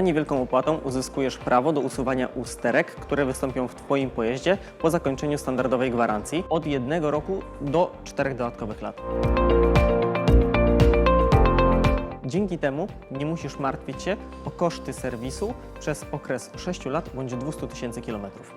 Za niewielką opłatą uzyskujesz prawo do usuwania usterek, które wystąpią w Twoim pojeździe po zakończeniu standardowej gwarancji od 1 roku do 4 dodatkowych lat. Dzięki temu nie musisz martwić się o koszty serwisu przez okres 6 lat bądź 200 000 kilometrów.